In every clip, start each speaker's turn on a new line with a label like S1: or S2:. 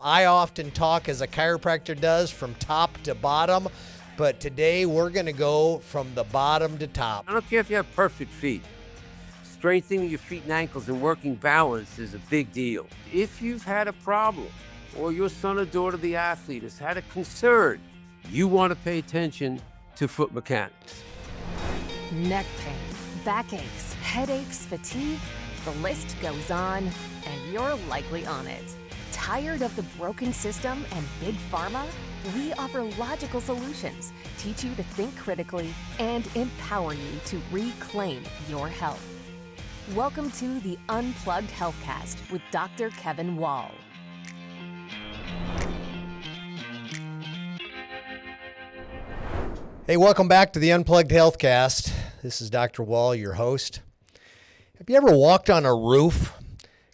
S1: I often talk, as a chiropractor does, from top to bottom, but today we're going to go from the bottom to top.
S2: I don't care if you have perfect feet. Strengthening your feet and ankles and working balance is a big deal. If you've had a problem, or your son or daughter, the athlete, has had a concern, you want to pay attention to foot mechanics.
S3: Neck pain, backaches, headaches, fatigue, the list goes on, and you're likely on it. Tired of the broken system and big pharma? We offer logical solutions, teach you to think critically, and empower you to reclaim your health. Welcome to the Unplugged Healthcast with Dr. Kevin Weil.
S1: Hey, welcome back to the Unplugged Healthcast. This is Dr. Weil, your host. Have you ever walked on a roof?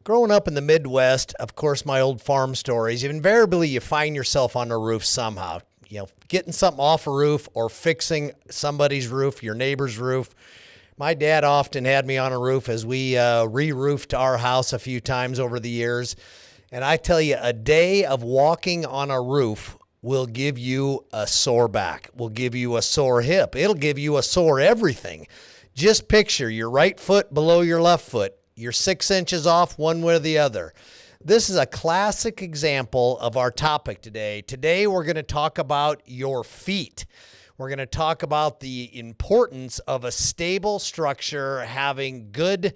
S1: Growing up in the Midwest, of course, my old farm stories, invariably you find yourself on a roof somehow. You know, getting something off a roof or fixing somebody's roof, your neighbor's roof. My dad often had me on a roof as we re-roofed our house a few times over the years. And I tell you, a day of walking on a roof will give you a sore back, will give you a sore hip. It'll give you a sore everything. Just picture your right foot below your left foot. You're 6 inches off one way or the other. This is a classic example of our topic today. Today, we're going to talk about your feet. We're going to talk about the importance of a stable structure, having good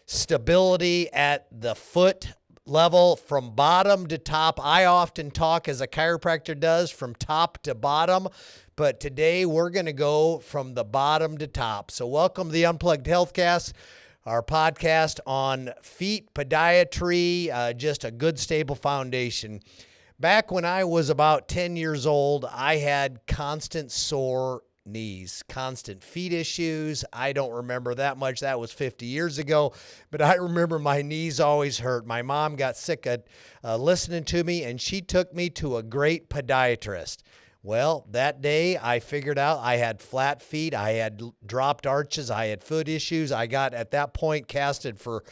S1: stability at the foot level from bottom to top. I often talk, as a chiropractor does, from top to bottom, but today we're going to go from the bottom to top. So welcome to the Unplugged Healthcast, our podcast on feet, podiatry, just a good stable foundation. Back when I was about 10 years old, I had constant sore knees, constant feet issues. I don't remember that much. That was 50 years ago, but I remember my knees always hurt. My mom got sick of listening to me, and she took me to a great podiatrist. Well, that day I figured out I had flat feet, I had dropped arches, I had foot issues. I got, at that point, casted for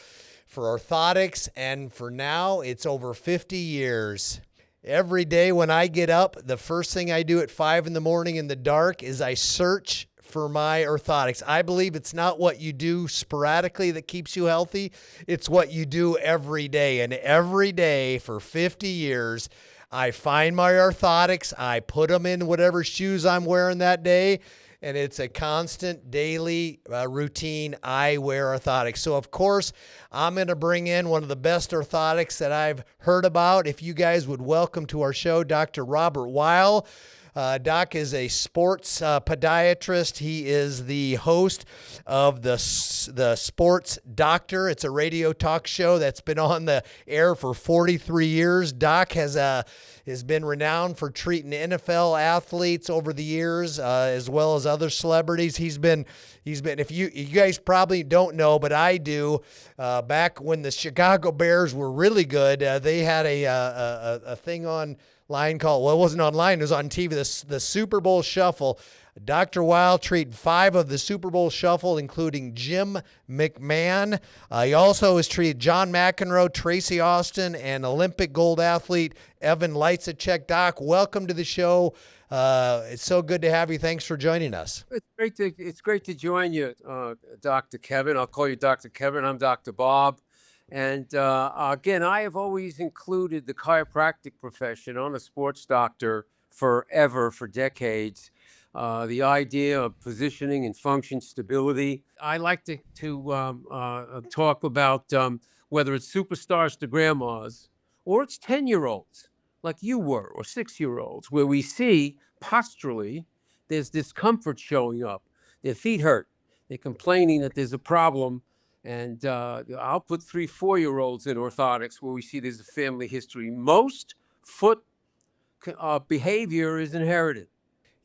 S1: orthotics, and for now, it's over 50 years. Every day when I get up, the first thing I do at 5 in the morning in the dark is I search for my orthotics. I believe it's not what you do sporadically that keeps you healthy. It's what you do every day. And every day for 50 years, I find my orthotics, I put them in whatever shoes I'm wearing that day, and it's a constant daily routine. I wear orthotics. So, of course, I'm going to bring in one of the best orthotics that I've heard about. If you guys would welcome to our show, Dr. Robert Weil. Doc is a sports podiatrist. He is the host of the Sports Doctor. It's a radio talk show that's been on the air for 43 years. Doc has been renowned for treating NFL athletes over the years, as well as other celebrities. He's been. If you guys probably don't know, but I do. Back when the Chicago Bears were really good, they had a thing online called, well, it wasn't online, it was on TV, the Super Bowl Shuffle. Dr. Weil treated 5 of the Super Bowl Shuffle, including Jim McMahon. He also has treated John McEnroe, Tracy Austin, and Olympic gold athlete Evan Leitzachek. Doc, welcome to the show. It's so good to have you. Thanks for joining us.
S2: It's great to join you, Dr. Kevin. I'll call you Dr. Kevin. I'm Dr. Bob. And again, I have always included the chiropractic profession on a sports doctor forever, for decades. The idea of positioning and function stability. I like to talk about whether it's superstars to grandmas or it's 10-year-olds like you were, or 6-year-olds, where we see posturally there's discomfort showing up. Their feet hurt. They're complaining that there's a problem. And I'll put 3-4-year-olds in orthotics where we see there's a family history. Most foot behavior is inherited.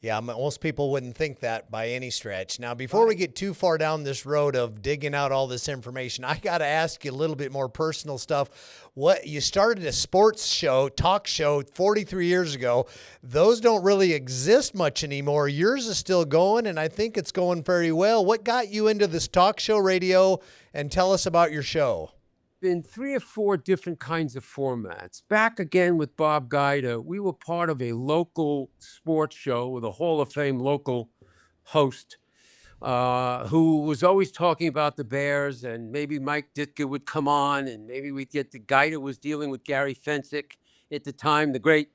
S1: Yeah, most people wouldn't think that by any stretch. Now, before we get too far down this road of digging out all this information, I got to ask you a little bit more personal stuff. You started a sports talk show 43 years ago. Those don't really exist much anymore. Yours is still going, and I think it's going very well. What got you into this talk show radio, and tell us about your show?
S2: been 3 or 4 different kinds of formats. Back again with Bob Guida, we were part of a local sports show with a Hall of Fame local host who was always talking about the Bears, and maybe Mike Ditka would come on, and maybe we'd get the guy that was dealing with Gary Fensick at the time, the great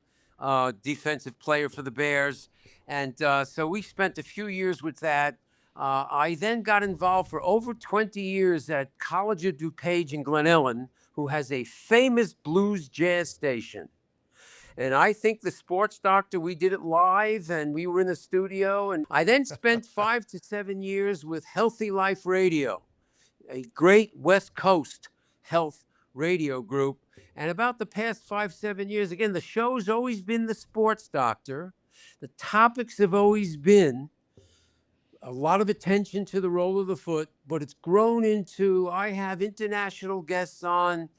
S2: defensive player for the Bears. And so we spent a few years with that. I then got involved for over 20 years at College of DuPage in Glen Ellen, who has a famous blues jazz station. And I think the Sports Doctor, we did it live and we were in the studio. And I then spent 5 to 7 years with Healthy Life Radio, a great West Coast health radio group. And about the past 5, 7 years, again, the show's always been the Sports Doctor. The topics have always been a lot of attention to the role of the foot, but it's grown into, I have international guests on.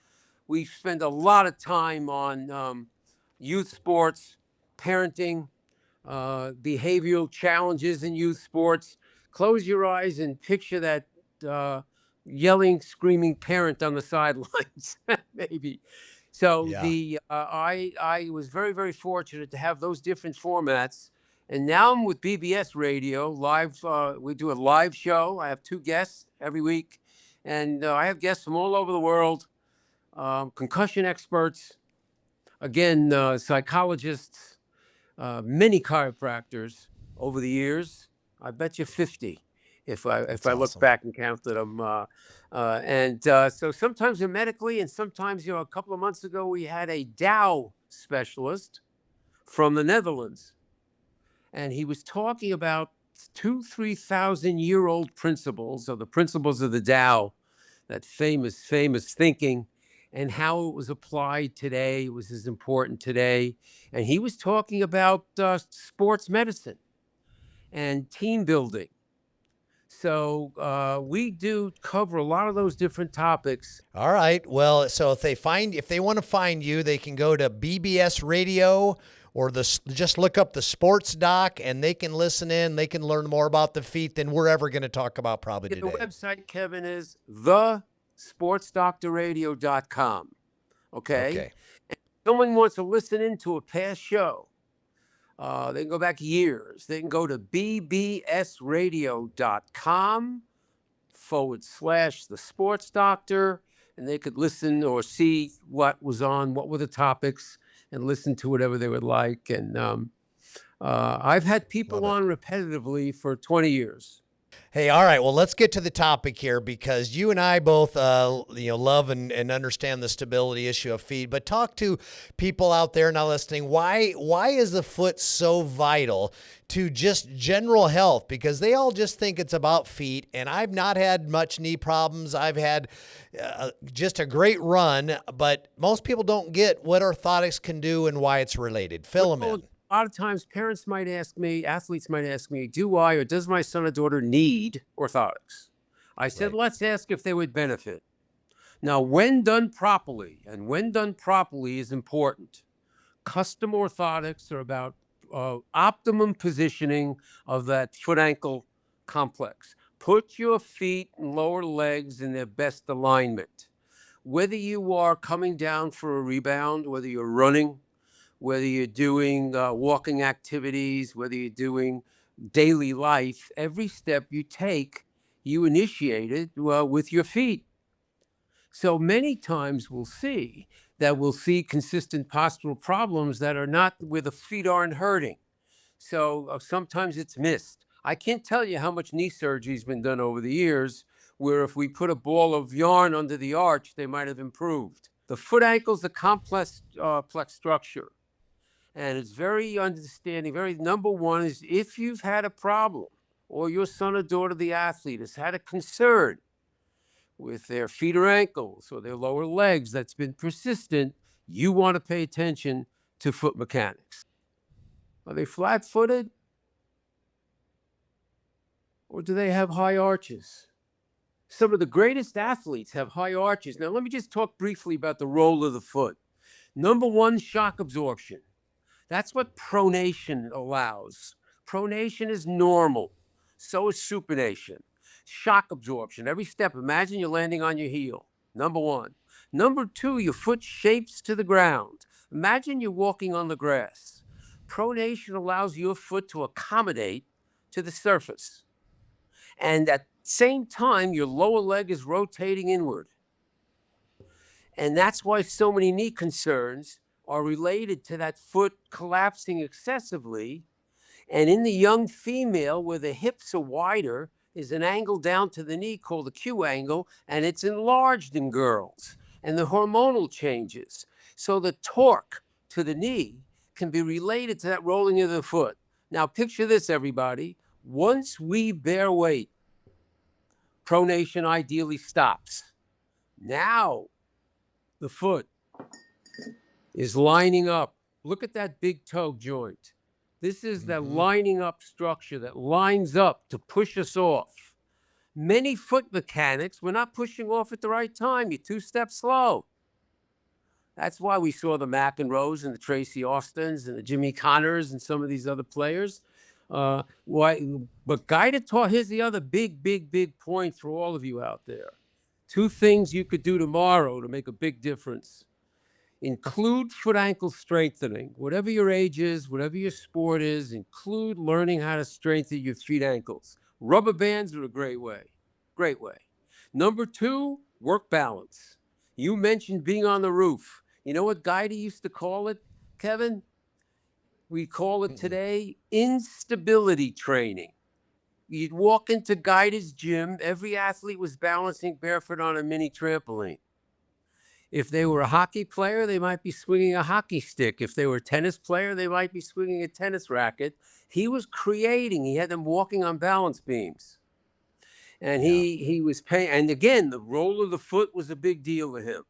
S2: We spend a lot of time on youth sports, parenting, behavioral challenges in youth sports. Close your eyes and picture that yelling, screaming parent on the sidelines, maybe. So
S1: Yeah.
S2: I was very, very fortunate to have those different formats. And now I'm with BBS Radio live. We do a live show. I have 2 guests every week, and I have guests from all over the world, concussion experts, again, psychologists, many chiropractors over the years. I bet you 50 if I look
S1: Awesome.
S2: back and counted them. So sometimes they're medically, and sometimes, a couple of months ago, we had a Dow specialist from the Netherlands. And he was talking about 3,000-year-old principles, or the principles of the Tao, that famous thinking, and how it was applied today. It was as important today. And he was talking about sports medicine and team building. So we do cover a lot of those different topics.
S1: All right. Well, so if they want to find you, they can go to BBS Radio or just look up the Sports Doc, and they can listen in. They can learn more about the feet than we're ever going to talk about probably today.
S2: The website, Kevin, is thesportsdoctorradio.com. Okay. If someone wants to listen into a past show, they can go back years. They can go to bbsradio.com/the Sports Doctor, and they could listen or see what was on, what were the topics, and listen to whatever they would like. And I've had people on repetitively for 20 years.
S1: Hey, all right. Well, let's get to the topic here, because you and I both, love and understand the stability issue of feet. But talk to people out there now listening. Why is the foot so vital to just general health? Because they all just think it's about feet. And I've not had much knee problems. I've had just a great run. But most people don't get what orthotics can do and why it's related. Fill them in.
S2: A lot of times parents might ask me, athletes might ask me, do I or does my son or daughter need orthotics? I said, let's ask if they would benefit. Now, when done properly, and when done properly is important, custom orthotics are about optimum positioning of that foot-ankle complex. Put your feet and lower legs in their best alignment. Whether you are coming down for a rebound, whether you're running, whether you're doing walking activities, whether you're doing daily life, every step you take, you initiate it with your feet. So many times we'll see consistent postural problems that are not where the feet aren't hurting. So sometimes it's missed. I can't tell you how much knee surgery has been done over the years where if we put a ball of yarn under the arch, they might have improved. The foot ankle is a complex structure. And it's very understanding. Number one is if you've had a problem, or your son or daughter, the athlete, has had a concern with their feet or ankles or their lower legs that's been persistent, you want to pay attention to foot mechanics. Are they flat-footed? Or do they have high arches? Some of the greatest athletes have high arches. Now, let me just talk briefly about the role of the foot. Number one, shock absorption. That's what pronation allows. Pronation is normal. So is supination. Shock absorption. Every step, imagine you're landing on your heel. Number one. Number two, your foot shapes to the ground. Imagine you're walking on the grass. Pronation allows your foot to accommodate to the surface. And at the same time, your lower leg is rotating inward. And that's why so many knee concerns are related to that foot collapsing excessively. And in the young female, where the hips are wider, is an angle down to the knee called the Q angle, and it's enlarged in girls. And the hormonal changes. So the torque to the knee can be related to that rolling of the foot. Now, picture this, everybody. Once we bear weight, pronation ideally stops. Now, the foot is lining up. Look at that big toe joint. This is that lining up structure that lines up to push us off. Many foot mechanics, we're not pushing off at the right time. You're 2 steps slow. That's why we saw the McEnroes and the Tracy Austins and the Jimmy Connors and some of these other players. But guided talk, here's the other big point for all of you out there. 2 things you could do tomorrow to make a big difference. Include foot ankle strengthening. Whatever your age is, whatever your sport is, include learning how to strengthen your feet ankles. Rubber bands are a great way. Great way. Number 2, work balance. You mentioned being on the roof. You know what Guida used to call it, Kevin? We call it today instability training. You'd walk into Guida's gym, every athlete was balancing barefoot on a mini trampoline. If they were a hockey player, they might be swinging a hockey stick. If they were a tennis player, they might be swinging a tennis racket. He was creating, he had them walking on balance beams. And he was paying, and again, the roll of the foot was a big deal to him.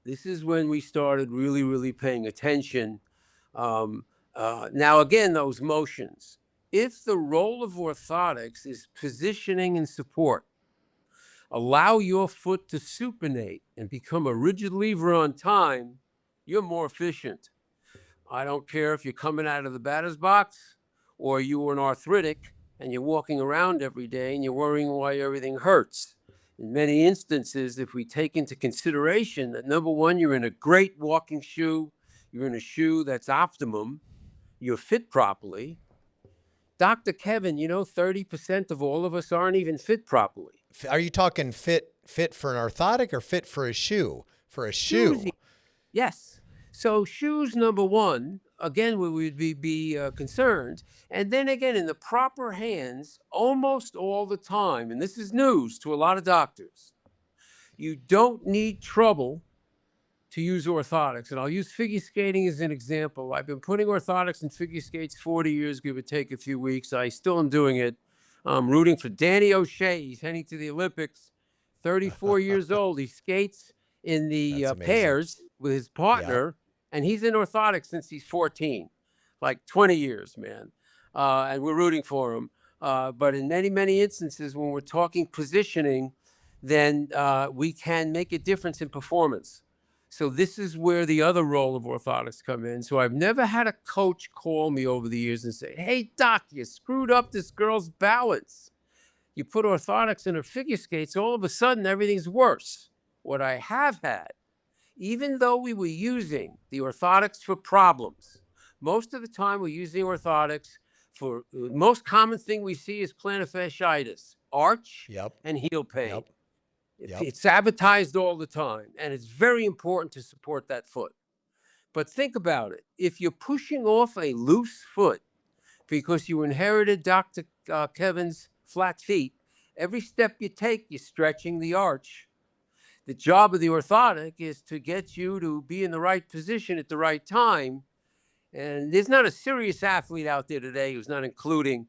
S2: This is when we started really paying attention. Now, again, those motions. If the role of orthotics is positioning and support, allow your foot to supinate and become a rigid lever on time, you're more efficient. I don't care if you're coming out of the batter's box or you are an arthritic and you're walking around every day and you're worrying why everything hurts. In many instances, if we take into consideration that, number one, you're in a great walking shoe, you're in a shoe that's optimum, you're fit properly. Dr. Kevin, 30% of all of us aren't even fit properly.
S1: Are you talking fit for an orthotic or fit for a shoe? For a shoe.
S2: Yes. So shoes, number one, again, we would be concerned. And then again, in the proper hands, almost all the time, and this is news to a lot of doctors, you don't need trouble to use orthotics. And I'll use figure skating as an example. I've been putting orthotics in figure skates 40 years, give or take a few weeks. I still am doing it. I'm rooting for Danny O'Shea. He's heading to the Olympics, 34 years old. He skates in the pairs with his partner, and he's in orthotics since he's 14, like 20 years, man. And we're rooting for him. But in many instances, when we're talking positioning, then we can make a difference in performance. So this is where the other role of orthotics come in. So I've never had a coach call me over the years and say, hey, doc, you screwed up this girl's balance. You put orthotics in her figure skates, all of a sudden everything's worse. What I have had, even though we were using the orthotics for problems, most of the time we're using orthotics for the most common thing we see is plantar fasciitis, arch and heel pain. It's advertised all the time, and it's very important to support that foot. But think about it. If you're pushing off a loose foot because you inherited Dr. Kevin's flat feet, every step you take, you're stretching the arch. The job of the orthotic is to get you to be in the right position at the right time. And there's not a serious athlete out there today who's not including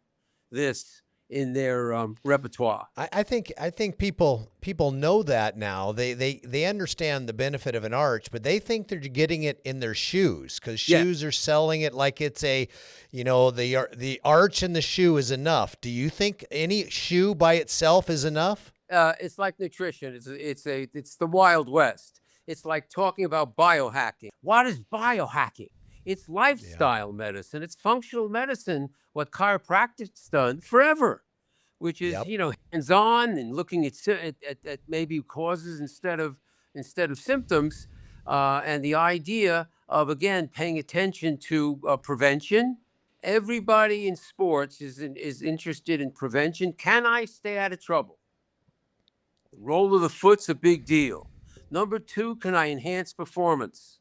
S2: this in their repertoire.
S1: I think people know that now. They understand the benefit of an arch, but they think they're getting it in their shoes because shoes are selling it like it's a, the arch in the shoe is enough. Do you think any shoe by itself is enough?
S2: It's like nutrition. It's the Wild West. It's like talking about biohacking. What is biohacking? It's lifestyle medicine. It's functional medicine, what chiropractic's done forever, which is, hands-on and looking at maybe causes instead of instead of symptoms. And the idea of, again, paying attention to prevention. Everybody in sports is interested in prevention. Can I stay out of trouble? The roll of the foot's a big deal. Number two, can I enhance performance?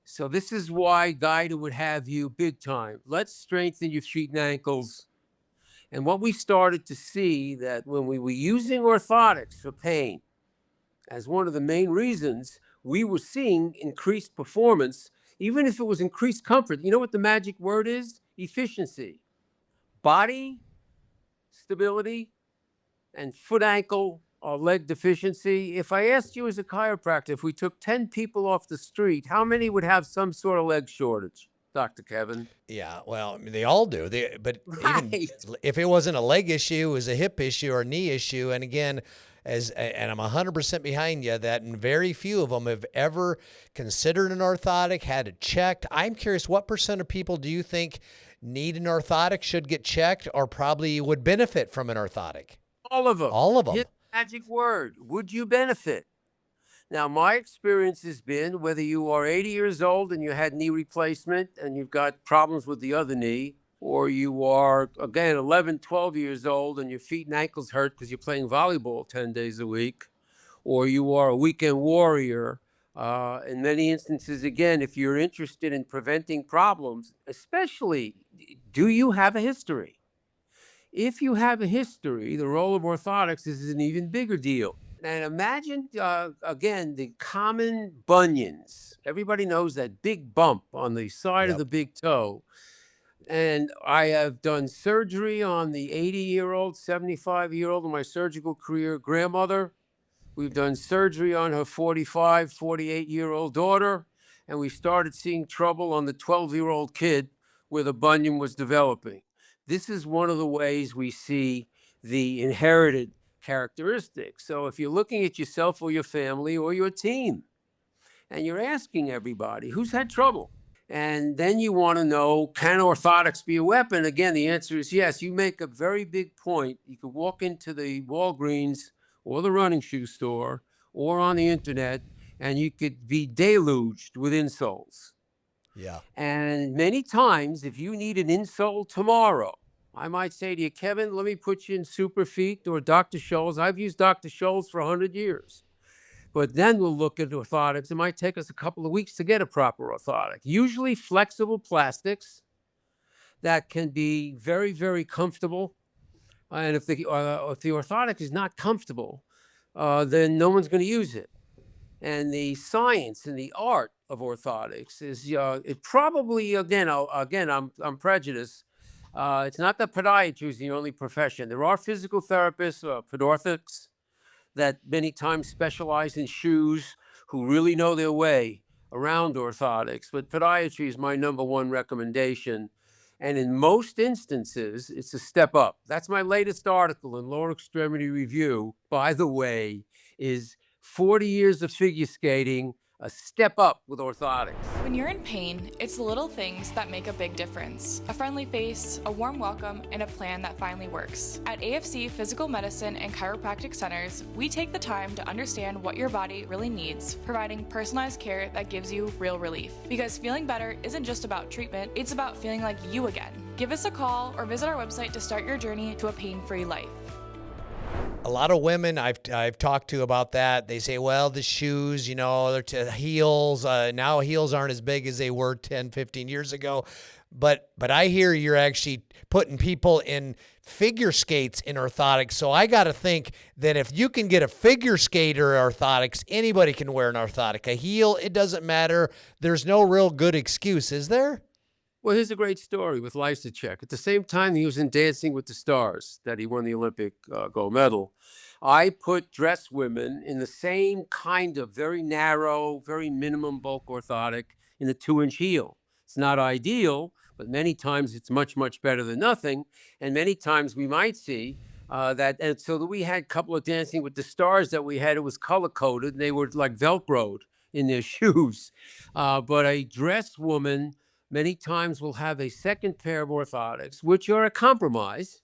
S2: So this is why Guida would have you big time. Let's strengthen your feet and ankles. And what we started to see that when we were using orthotics for pain as one of the main reasons, we were seeing increased performance, even if it was increased comfort. You know what the magic word is? Efficiency. Body stability and foot, ankle, or leg deficiency. If I asked you as a chiropractor, if we took 10 people off the street, how many would have some sort of leg shortage, Dr. Kevin?
S1: Yeah, well, I mean, they all do. But even
S2: Right.
S1: if it wasn't a leg issue, it was a hip issue or a knee issue. And again, and I'm 100% behind you that very few of them have ever considered an orthotic, had it checked. I'm curious, what percent of people do you think need an orthotic, should get checked, or probably would benefit from an orthotic?
S2: All of them.
S1: All of them.
S2: His magic word. Would you benefit? Now, my experience has been whether you are 80 years old and you had knee replacement and you've got problems with the other knee, or you are, again, 11, 12 years old and your feet and ankles hurt because you're playing volleyball 10 days a week, or you are a weekend warrior. In many instances, again, if you're interested in preventing problems, especially, do you have a history? If you have a history, the role of orthotics is an even bigger deal. And imagine, again, the common bunions. Everybody knows that big bump on the side of
S1: Yep.
S2: the big toe. And I have done surgery on the 80-year-old, 75-year-old in my surgical career grandmother. We've done surgery on her 45, 48-year-old daughter. And we started seeing trouble on the 12-year-old kid where the bunion was developing. This is one of the ways we see the inherited characteristics. So if you're looking at yourself or your family or your team, and you're asking everybody who's had trouble, and then you want to know, can orthotics be a weapon? Again, the answer is yes. You make a very big point. You could walk into the Walgreens or the running shoe store or on the internet, and you could be deluged with insoles.
S1: Yeah.
S2: And many times, if you need an insole tomorrow, I might say to you, Kevin, let me put you in Superfeet or Dr. Scholl's. I've used Dr. Scholl's for 100 years. But then we'll look at orthotics. It might take us a couple of weeks to get a proper orthotic. Usually flexible plastics that can be very, very comfortable. And if the orthotic is not comfortable, then no one's going to use it. And the science and the art of orthotics is it probably, again, I'm prejudiced. It's not that podiatry is the only profession. There are physical therapists, podorthics, that many times specialize in shoes, who really know their way around orthotics. But podiatry is my number one recommendation. And in most instances, it's a step up. That's my latest article in Lower Extremity Review, by the way, is 40 years of figure skating, a step up with orthotics.
S4: When you're in pain, it's the little things that make a big difference. A friendly face, a warm welcome, and a plan that finally works. At AFC Physical Medicine and Chiropractic Centers, we take the time to understand what your body really needs, providing personalized care that gives you real relief. Because feeling better isn't just about treatment, it's about feeling like you again. Give us a call or visit our website to start your journey to a pain-free life.
S1: A lot of women I've talked to about that, they say, well, the shoes, they're heels. Now heels aren't as big as they were 10, 15 years ago. But I hear you're actually putting people in figure skates in orthotics. So I got to think that if you can get a figure skater orthotics, anybody can wear an orthotic. A heel, it doesn't matter. There's no real good excuse, is there?
S2: Well, here's a great story with Lysacek. At the same time he was in Dancing with the Stars, that he won the Olympic gold medal, I put dress women in the same kind of very narrow, very minimum bulk orthotic in a 2-inch heel. It's not ideal, but many times it's much, much better than nothing. And many times we might see and so that we had a couple of Dancing with the Stars that we had, it was color-coded, and they were like Velcroed in their shoes. But a dress woman many times will have a second pair of orthotics, which are a compromise.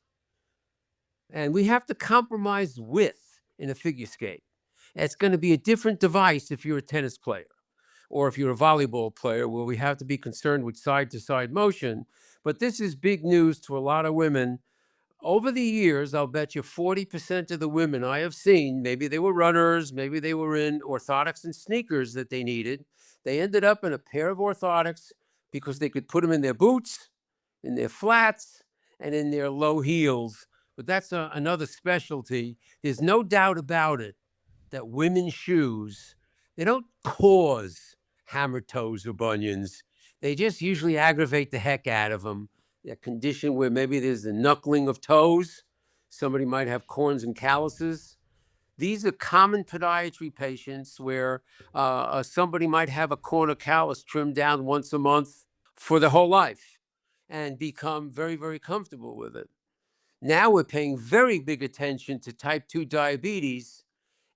S2: And we have to compromise with in a figure skate. It's going to be a different device if you're a tennis player or if you're a volleyball player, where we have to be concerned with side-to-side motion. But this is big news to a lot of women. Over the years, I'll bet you 40% of the women I have seen, maybe they were runners, maybe they were in orthotics and sneakers that they needed. They ended up in a pair of orthotics because they could put them in their boots, in their flats, and in their low heels. But that's another specialty. There's no doubt about it that women's shoes, they don't cause hammer toes or bunions. They just usually aggravate the heck out of them. A condition where maybe there's the knuckling of toes. Somebody might have corns and calluses. These are common podiatry patients where somebody might have a corner callus trimmed down once a month for their whole life and become very, very comfortable with it. Now we're paying very big attention to type 2 diabetes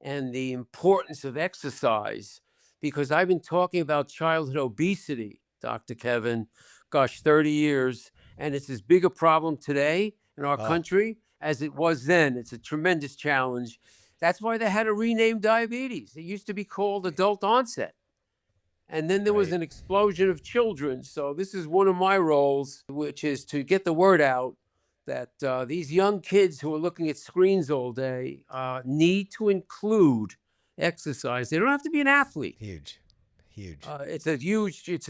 S2: and the importance of exercise, because I've been talking about childhood obesity, Dr. Kevin, 30 years, and it's as big a problem today in our country as it was then. It's a tremendous challenge. That's why they had to rename diabetes. It used to be called adult onset. And then there was an explosion of children. So this is one of my roles, which is to get the word out that these young kids who are looking at screens all day need to include exercise. They don't have to be an athlete.
S1: Huge.
S2: It's a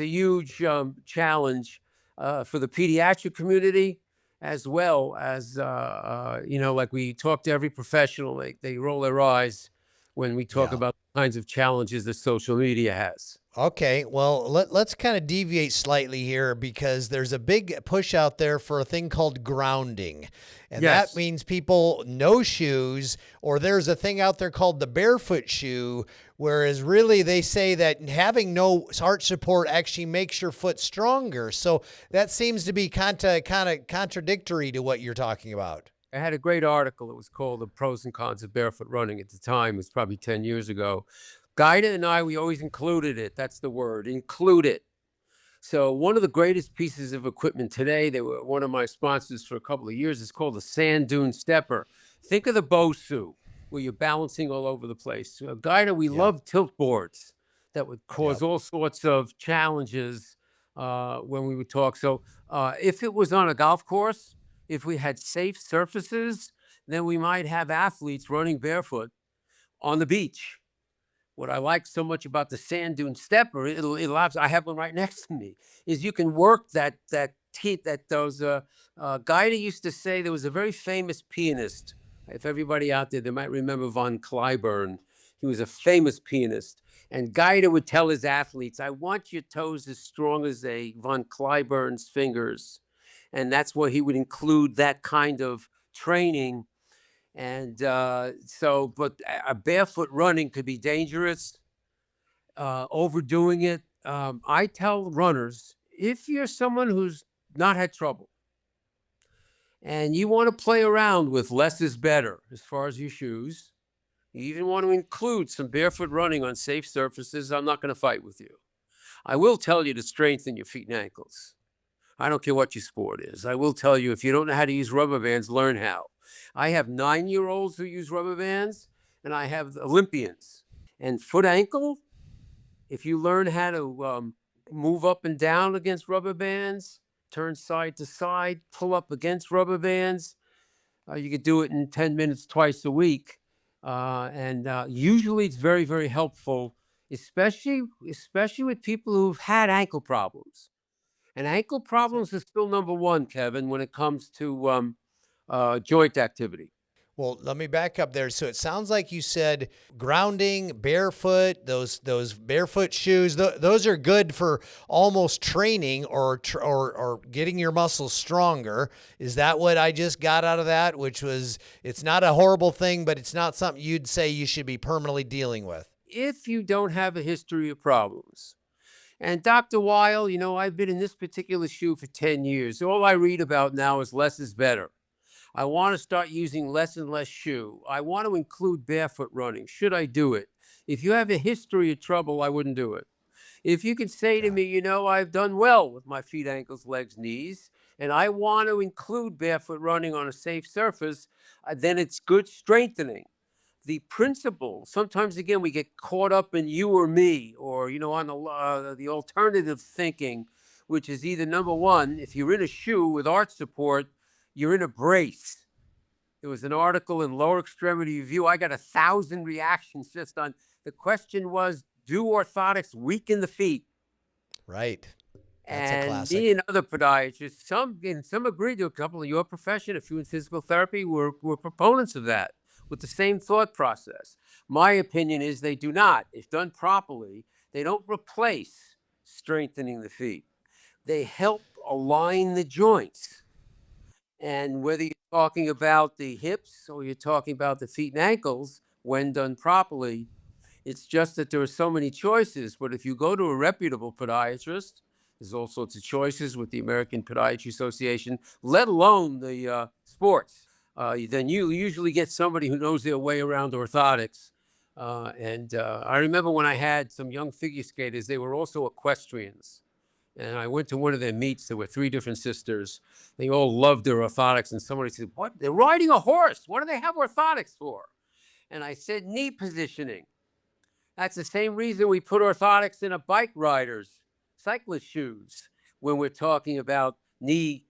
S2: huge challenge for the pediatric community, as well as like we talk to every professional. They roll their eyes when we talk about the kinds of challenges that social media has.
S1: Okay, well, let's kind of deviate slightly here, because there's a big push out there for a thing called grounding. And that means people no shoes, or there's a thing out there called the barefoot shoe, whereas really they say that having no arch support actually makes your foot stronger. So that seems to be kind of contradictory to what you're talking about.
S2: I had a great article. It was called The Pros and Cons of Barefoot Running at the time. It was probably 10 years ago. Guida and I, we always included it. That's the word, include it. So one of the greatest pieces of equipment today, they were one of my sponsors for a couple of years, is called the sand dune stepper. Think of the Bosu, where you're balancing all over the place. Guida, we love tilt boards that would cause all sorts of challenges when we would talk. So if it was on a golf course, if we had safe surfaces, then we might have athletes running barefoot on the beach. What I like so much about the sand dune stepper, it allows, I have one right next to me, is you can work that those Guida used to say. There was a very famous pianist. If everybody out there, they might remember von Cliburn. He was a famous pianist. And Guida would tell his athletes, I want your toes as strong as a von Cliburn's fingers. And that's where he would include that kind of training. And but a barefoot running could be dangerous, overdoing it. I tell runners, if you're someone who's not had trouble and you want to play around with less is better as far as your shoes, you even want to include some barefoot running on safe surfaces, I'm not going to fight with you. I will tell you to strengthen your feet and ankles. I don't care what your sport is. I will tell you, if you don't know how to use rubber bands, learn how. I have 9-year-olds who use rubber bands, and I have Olympians. And foot ankle, if you learn how to move up and down against rubber bands, turn side to side, pull up against rubber bands, you could do it in 10 minutes twice a week. And usually it's very, very helpful, especially with people who've had ankle problems. And ankle problems is still number one, Kevin, when it comes to joint activity.
S1: Well, let me back up there. So it sounds like you said grounding, barefoot, those barefoot shoes, those are good for almost training or getting your muscles stronger. Is that what I just got out of that? Which was, it's not a horrible thing, but it's not something you'd say you should be permanently dealing with.
S2: If you don't have a history of problems. And Dr. Weil, I've been in this particular shoe for 10 years. All I read about now is less is better. I want to start using less and less shoe. I want to include barefoot running. Should I do it? If you have a history of trouble, I wouldn't do it. If you could say to me, I've done well with my feet, ankles, legs, knees, and I want to include barefoot running on a safe surface, then it's good strengthening. the principle, sometimes again, we get caught up in you or me, or, on the alternative thinking, which is either number one, if you're in a shoe with arch support, you're in a brace. There was an article in Lower Extremity Review. I got 1,000 reactions just on the question was, do orthotics weaken the feet?
S1: Right. That's a
S2: And
S1: classic.
S2: me and other podiatrists, some agreed to. A couple in your profession, a few in physical therapy, were proponents of that with the same thought process. My opinion is they do not. If done properly, they don't replace strengthening the feet. They help align the joints. And whether you're talking about the hips or you're talking about the feet and ankles, when done properly, it's just that there are so many choices. But if you go to a reputable podiatrist, there's all sorts of choices with the American Podiatry Association, let alone the sports. Then you usually get somebody who knows their way around orthotics. I remember when I had some young figure skaters, they were also equestrians. And I went to one of their meets. There were 3 different sisters. They all loved their orthotics. And somebody said, "What? They're riding a horse. What do they have orthotics for?" And I said, "Knee positioning." That's the same reason we put orthotics in a bike rider's cyclist shoes when we're talking about knee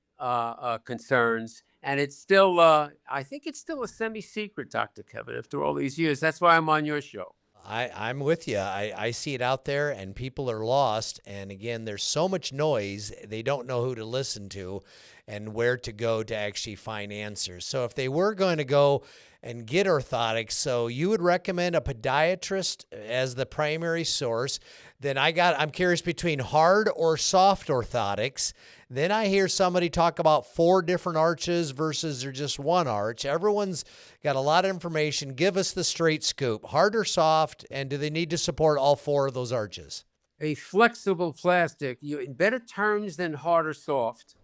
S2: concerns. And it's still, I think it's still a semi-secret, Dr. Kevin, after all these years. That's why I'm on your show.
S1: I'm with you. I see it out there and people are lost. And again, there's so much noise. They don't know who to listen to and where to go to actually find answers. So if they were going to go and get orthotics, so you would recommend a podiatrist as the primary source. Then I'm curious between hard or soft orthotics. Then I hear somebody talk about 4 different arches versus they're just one arch. Everyone's got a lot of information. Give us the straight scoop. Hard or soft, and do they need to support all 4 of those arches?
S2: A flexible plastic, in better terms than hard or soft,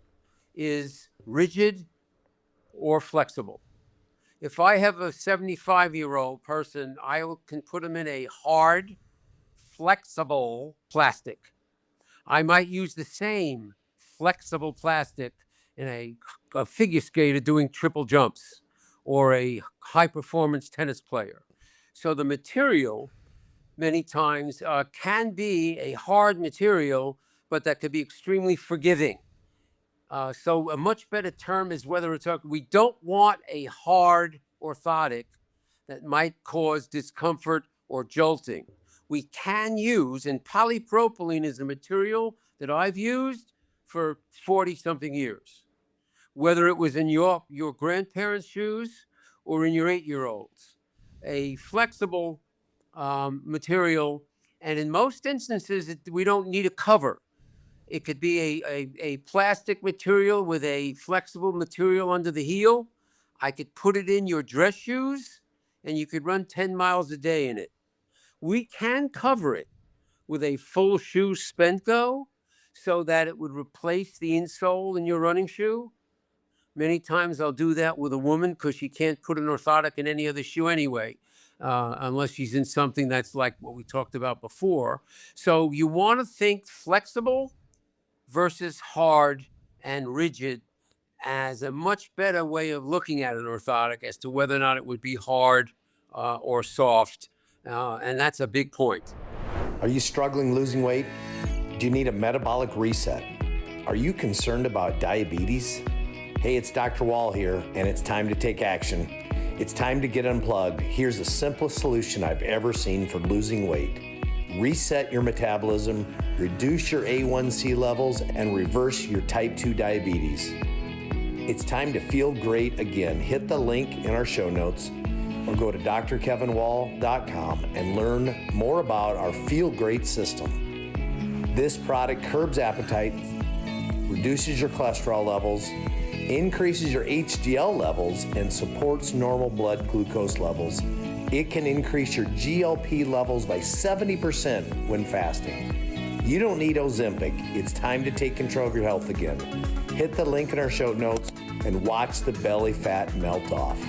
S2: is rigid or flexible. If I have a 75-year-old person, can put them in a hard, flexible plastic. I might use the same flexible plastic in a figure skater doing triple jumps or a high-performance tennis player. So the material many times can be a hard material, but that could be extremely forgiving. So a much better term is whether it's we don't want a hard orthotic that might cause discomfort or jolting. We can use, and polypropylene is a material that I've used for 40-something years, whether it was in your grandparents' shoes or in your 8-year-olds. A flexible material, and in most instances, we don't need a cover. It could be a plastic material with a flexible material under the heel. I could put it in your dress shoes, and you could run 10 miles a day in it. We can cover it with a full shoe Spenco so that it would replace the insole in your running shoe. Many times I'll do that with a woman because she can't put an orthotic in any other shoe anyway, unless she's in something that's like what we talked about before. So you want to think flexible versus hard and rigid as a much better way of looking at an orthotic as to whether or not it would be hard or soft. And that's a big point.
S5: Are you struggling losing weight? Do you need a metabolic reset? Are you concerned about diabetes? Hey, it's Dr. Weil here, and it's time to take action. It's time to get unplugged. Here's the simplest solution I've ever seen for losing weight. Reset your metabolism, reduce your A1C levels, and reverse your type 2 diabetes. It's time to feel great again. Hit the link in our show notes or go to drkevinwall.com and learn more about our Feel Great system. This product curbs appetite, reduces your cholesterol levels, increases your HDL levels, and supports normal blood glucose levels. It can increase your GLP levels by 70% when fasting. You don't need Ozempic. It's time to take control of your health again. Hit the link in our show notes and watch the belly fat melt off.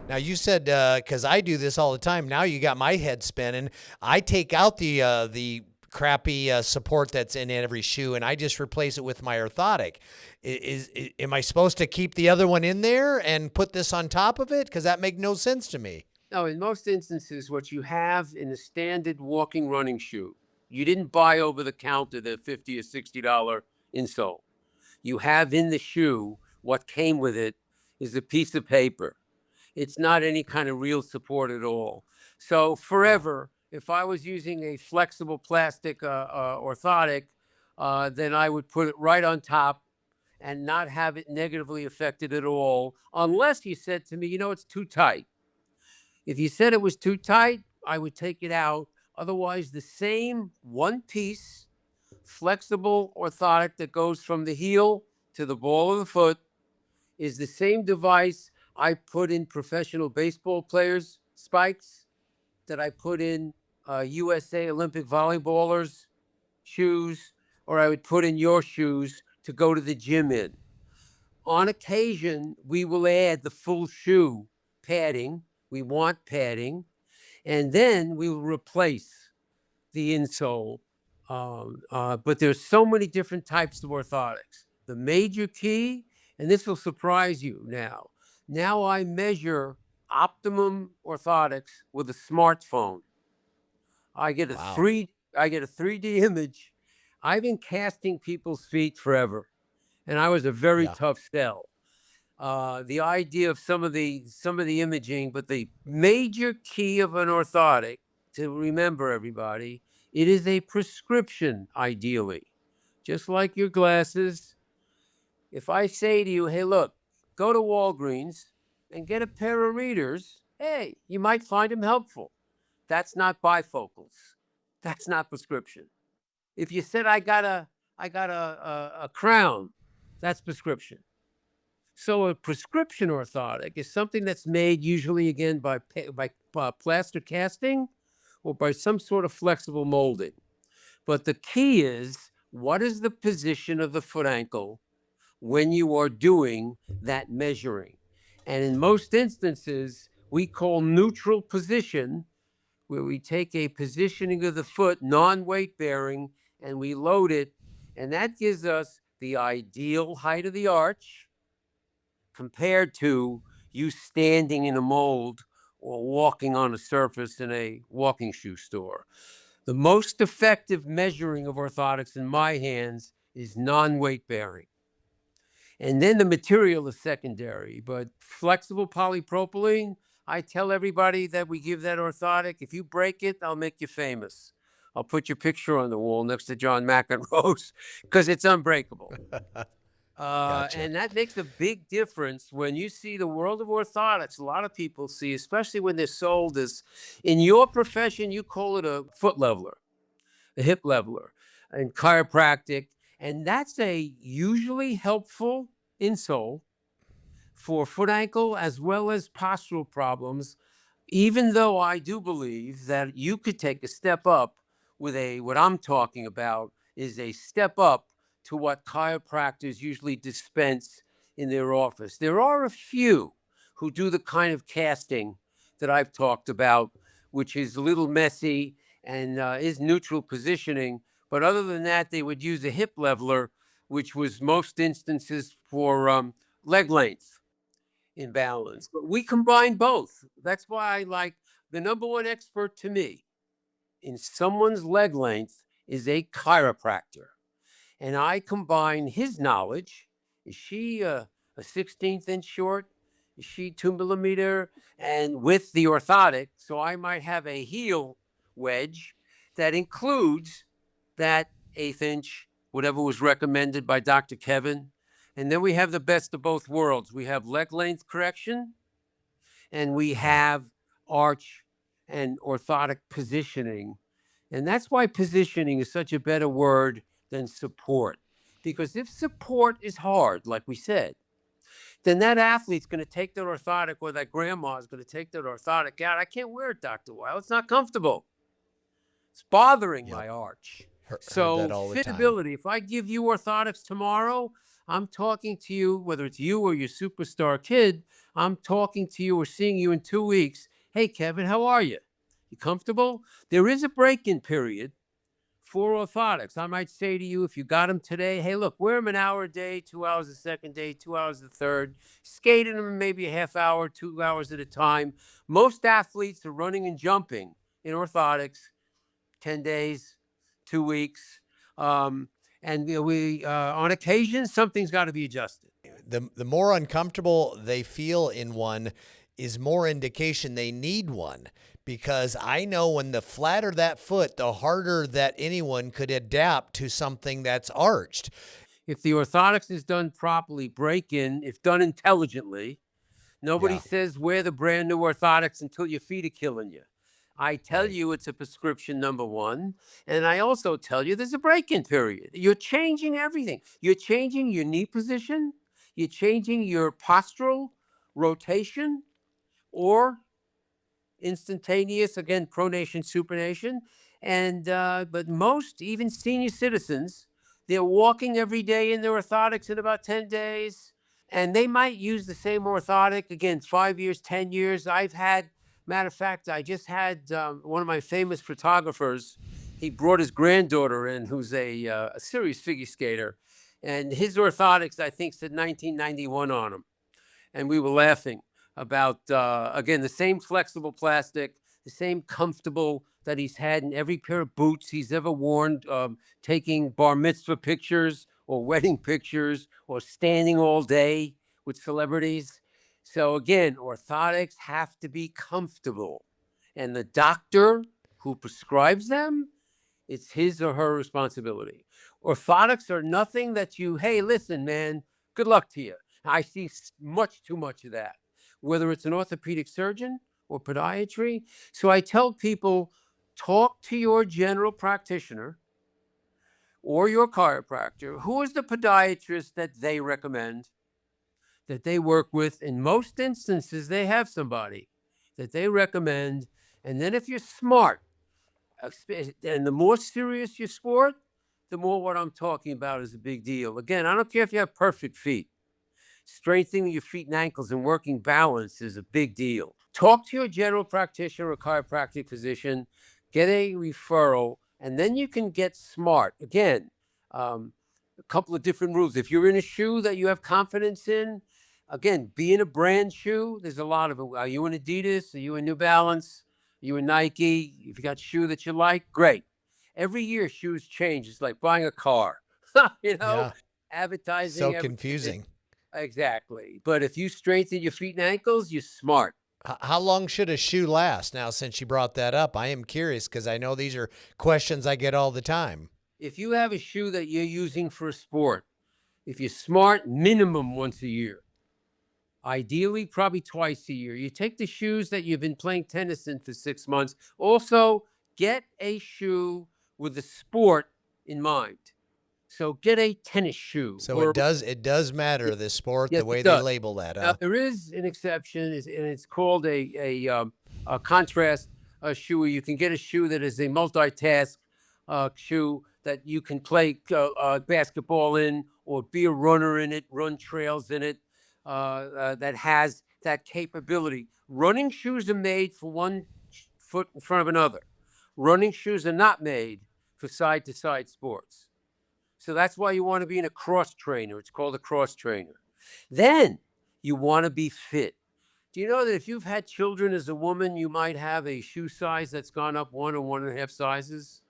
S1: Now you said, because I do this all the time. Now you got my head spinning. I take out the crappy support that's in every shoe, and I just replace it with my orthotic. Am I supposed to keep the other one in there and put this on top of it? Because that makes no sense to me.
S2: No, in most instances, what you have in a standard walking running shoe, you didn't buy over the counter the $50 or $60 insole. You have in the shoe, what came with it is a piece of paper. It's not any kind of real support at all. So forever, if I was using a flexible plastic orthotic, then I would put it right on top and not have it negatively affected at all, unless you said to me, it's too tight. If you said it was too tight, I would take it out. Otherwise, the same one piece flexible orthotic that goes from the heel to the ball of the foot is the same device I put in professional baseball players' spikes, that I put in USA Olympic volleyballers' shoes, or I would put in your shoes to go to the gym in. On occasion, we will add the full shoe padding. We want padding. And then we will replace the insole. But there's so many different types of orthotics. The major key, and this will surprise you now, I measure optimum orthotics with a smartphone. I get a
S1: Wow.
S2: 3D image. I've been casting people's feet forever, and I was a very
S1: Yeah.
S2: tough sell. The idea of some of the imaging, but the major key of an orthotic, to remember, everybody, it is a prescription, ideally. Just like your glasses. If I say to you, hey, look, go to Walgreens and get a pair of readers, hey, you might find them helpful. That's not bifocals. That's not prescription. If you said I got a crown, that's prescription. So a prescription orthotic is something that's made usually, again, by plaster casting or by some sort of flexible molding. But the key is, what is the position of the foot ankle when you are doing that measuring? And in most instances, we call neutral position, where we take a positioning of the foot, non-weight bearing, and we load it. And that gives us the ideal height of the arch compared to you standing in a mold or walking on a surface in a walking shoe store. The most effective measuring of orthotics in my hands is non-weight bearing. And then the material is secondary, but flexible polypropylene, I tell everybody that we give that orthotic, if you break it, I'll make you famous. I'll put your picture on the wall next to John McEnroe's, because it's unbreakable.
S1: Gotcha.
S2: And that makes a big difference when you see the world of orthotics. A lot of people see, especially when they're sold as, in your profession, you call it a foot leveler, a hip leveler, and chiropractic. And that's a usually helpful insole for foot ankle as well as postural problems, even though I do believe that you could take a step up with what I'm talking about is a step up to what chiropractors usually dispense in their office. There are a few who do the kind of casting that I've talked about, which is a little messy and is neutral positioning. But other than that, they would use a hip leveler, which was most instances for leg length imbalance. But we combine both. That's why I like the number one expert to me in someone's leg length is a chiropractor. And I combine his knowledge. Is she a 16th inch short? Is she 2 millimeter? And with the orthotic, so I might have a heel wedge that includes that 1/8 inch, whatever was recommended by Dr. Kevin. And then we have the best of both worlds. We have leg length correction, and we have arch and orthotic positioning. And that's why positioning is such a better word than support. Because if support is hard, like we said, then that athlete's going to take their orthotic, or that grandma is going to take their orthotic out. I can't wear it, Dr. Weil. It's not comfortable. It's bothering my arch.
S1: Heard
S2: So
S1: that all the time.
S2: fitability, if I give you orthotics tomorrow, I'm talking to you, whether it's you or your superstar kid, I'm talking to you or seeing you in 2 weeks. Hey, Kevin, how are you? You comfortable? There is a break-in period for orthotics. I might say to you, if you got them today, hey, look, wear them an hour a day, 2 hours the second day, 2 hours the third. Skate in them maybe a half hour, 2 hours at a time. Most athletes are running and jumping in orthotics 10 days, 2 weeks. And we on occasion, something's got to be adjusted.
S1: The more uncomfortable they feel in one is more indication they need one, because I know when the flatter that foot, the harder that anyone could adapt to something that's arched.
S2: If the orthotics is done properly, break in, if done intelligently, nobody
S1: Yeah.
S2: says wear the brand new orthotics until your feet are killing you. I tell
S1: Right.
S2: you it's a prescription, number one. And I also tell you there's a break-in period. You're changing everything. You're changing your knee position. You're changing your postural rotation or instantaneous, again, pronation, supination. And but most, even senior citizens, they're walking every day in their orthotics in about 10 days. And they might use the same orthotic again, 5 years, 10 years. Matter of fact, I just had one of my famous photographers. He brought his granddaughter in, who's a serious figure skater. And his orthotics, I think, said 1991 on them. And we were laughing about, again, the same flexible plastic, the same comfortable that he's had in every pair of boots he's ever worn, taking bar mitzvah pictures or wedding pictures or standing all day with celebrities. So again, orthotics have to be comfortable. And the doctor who prescribes them, it's his or her responsibility. Orthotics are nothing that you, hey, listen, man, good luck to you. I see much too much of that, whether it's an orthopedic surgeon or podiatry. So I tell people, talk to your general practitioner or your chiropractor. Who is the podiatrist that they recommend, that they work with? In most instances, they have somebody that they recommend. And then if you're smart, and the more serious your sport, the more what I'm talking about is a big deal. Again, I don't care if you have perfect feet. Strengthening your feet and ankles and working balance is a big deal. Talk to your general practitioner or chiropractic physician, get a referral, and then you can get smart. Again, a couple of different rules. If you're in a shoe that you have confidence in, again, be in a brand shoe. There's a lot of it. Are you in Adidas? Are you in New Balance? Are you in Nike? If you got a shoe that you like, great. Every year, shoes change. It's like buying a car.
S1: Yeah.
S2: Advertising.
S1: So confusing.
S2: Exactly. But if you strengthen your feet and ankles, you're smart.
S1: How long should a shoe last? Now, since you brought that up, I am curious because I know these are questions I get all the time.
S2: If you have a shoe that you're using for a sport, if you're smart, minimum once a year. Ideally, probably twice a year. You take the shoes that you've been playing tennis in for 6 months. Also, get a shoe with the sport in mind. So get a tennis shoe.
S1: So it does matter, the sport,
S2: Yes,
S1: the way
S2: it
S1: they
S2: does.
S1: label that.
S2: Now, there is an exception, and it's called a contrast shoe. Where you can get a shoe that is a multitask shoe that you can play basketball in, or be a runner in it, run trails in it, that has that capability. Running shoes are made for one foot in front of another. Running shoes are not made for side-to-side sports. So that's why you want to be in a cross trainer. It's called a cross trainer. Then you want to be fit. Do you know that if you've had children as a woman, you might have a shoe size that's gone up 1 or 1.5 sizes?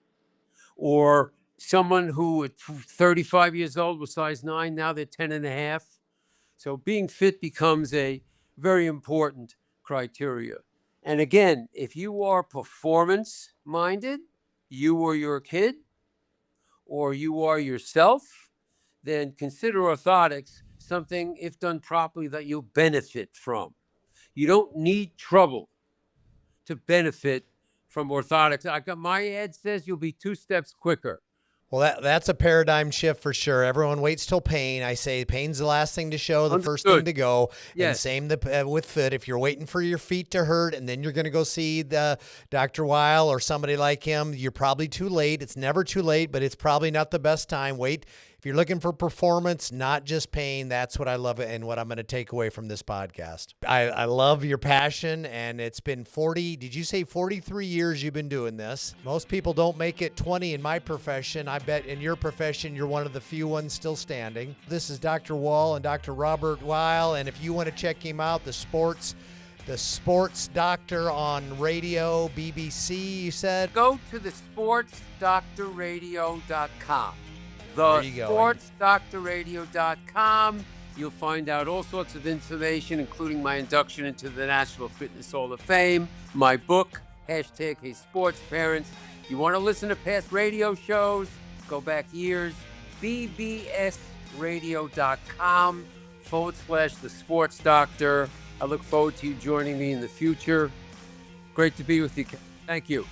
S2: Or someone who at 35 years old was size 9, now they're 10.5. So being fit becomes a very important criteria. And again, if you are performance minded, you or your kid, or you are yourself, then consider orthotics something, if done properly, that you'll benefit from. You don't need trouble to benefit from orthotics. My ad says you'll be 2 steps quicker.
S1: Well, that's a paradigm shift for sure. Everyone waits till pain. I say pain's the last thing to show, the first thing to go.
S2: Yes.
S1: And same with foot. If you're waiting for your feet to hurt and then you're going to go see the Dr. Weil or somebody like him, you're probably too late. It's never too late, but it's probably not the best time. Wait. If you're looking for performance, not just pain, that's what I love and what I'm going to take away from this podcast. I love your passion, and it's been 43 years you've been doing this. Most people don't make it 20 in my profession. I bet in your profession, you're one of the few ones still standing. This is Dr. Weil and Dr. Robert Weil, and if you want to check him out, the sports doctor on radio, BBC, you said?
S2: Go to the sportsdoctorradio.com.
S1: There you go.
S2: Sportsdoctorradio.com. You'll find out all sorts of information, including my induction into the National Fitness Hall of Fame, my book, hashtag Hey Sports Parents. You want to listen to past radio shows? Go back years. bbsradio.com/the Sports Doctor. I look forward to you joining me in the future. Great to be with you. Thank you.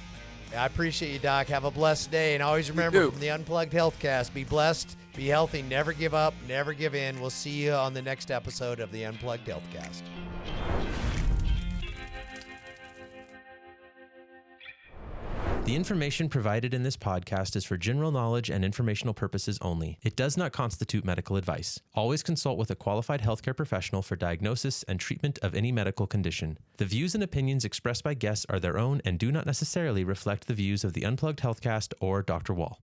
S1: I appreciate you, Doc. Have a blessed day. And always remember, from the Unplugged Healthcast, be blessed, be healthy, never give up, never give in. We'll see you on the next episode of the Unplugged Healthcast.
S6: The information provided in this podcast is for general knowledge and informational purposes only. It does not constitute medical advice. Always consult with a qualified healthcare professional for diagnosis and treatment of any medical condition. The views and opinions expressed by guests are their own and do not necessarily reflect the views of the Unplugged Healthcast or Dr. Weil.